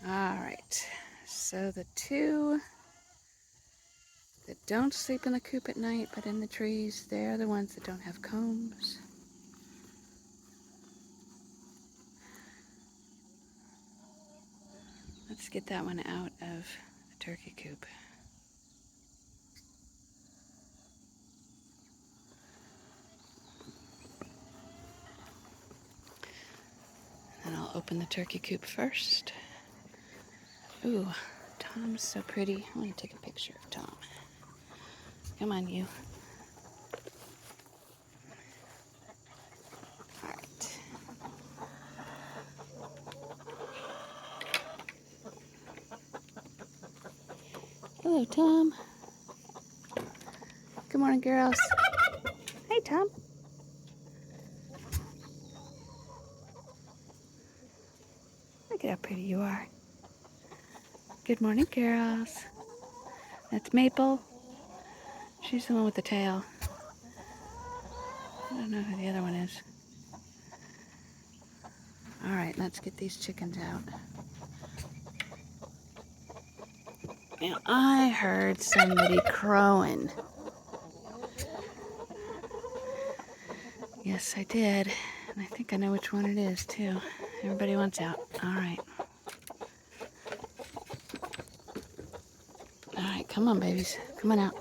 Alright, so the two that don't sleep in the coop at night but in the trees, they're the ones that don't have combs. Let's get that one out of the turkey coop. And I'll open the turkey coop first. Ooh, Tom's so pretty. I want to take a picture of Tom. Come on, you. Alright. Hello, Tom. Good morning, girls. Hey, Tom. Look at how pretty you are. Good morning, girls. That's Maple. She's the one with the tail. I don't know who the other one is. Alright, let's get these chickens out. Now, I heard somebody crowing. Yes, I did. And I think I know which one it is, too. Everybody wants out. Alright. Alright, come on, babies. Come on out.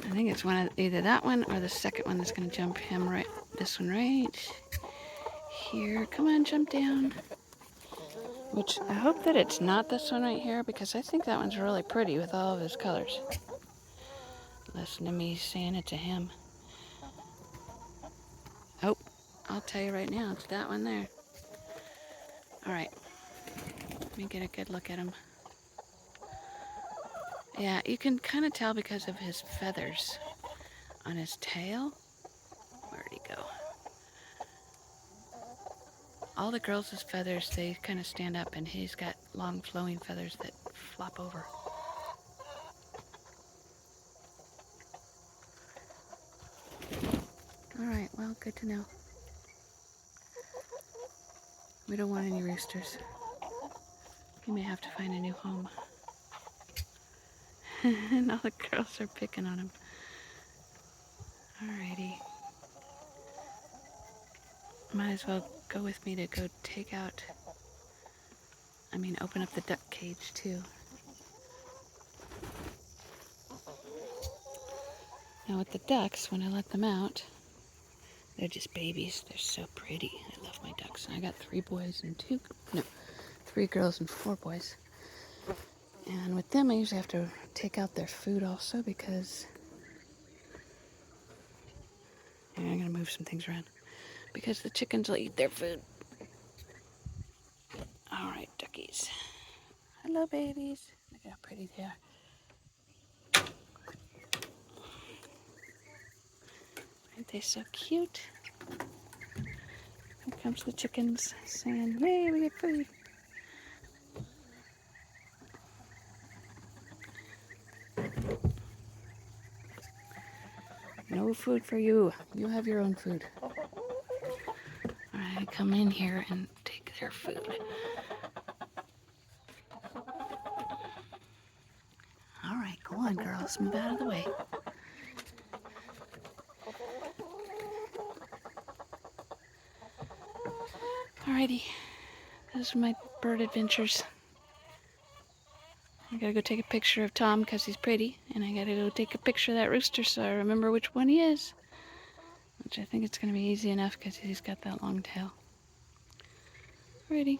I think it's one of either that one or the second one that's going to jump him right. This one right here. Come on, jump down. Which I hope that it's not this one right here, because I think that one's really pretty with all of his colors. Listen to me saying it to him. Oh, I'll tell you right now, it's that one there. Alright. Let me get a good look at him. Yeah, you can kind of tell because of his feathers on his tail. Where'd he go? All the girls' feathers, they kind of stand up, and he's got long flowing feathers that flop over. Alright, well, good to know. We don't want any roosters. We may have to find a new home. And all the girls are picking on him. Alrighty. Might as well go with me to go open up the duck cage too. Now with the ducks, when I let them out, they're just babies. They're so pretty. I love my ducks. I got 3 girls and 4 boys. And with them, I usually have to take out their food also because I'm going to move some things around. Because the chickens will eat their food. Alright, duckies. Hello, babies. Look at how pretty they are. Aren't they so cute? Here comes the chickens saying, yay, we get food. No food for you. You have your own food. Alright, come in here and take their food. Alright, go on, girls. Move out of the way. Alrighty. Those are my bird adventures. I gotta go take a picture of Tom because he's pretty, and I gotta go take a picture of that rooster so I remember which one he is. Which I think it's gonna be easy enough because he's got that long tail. Alrighty.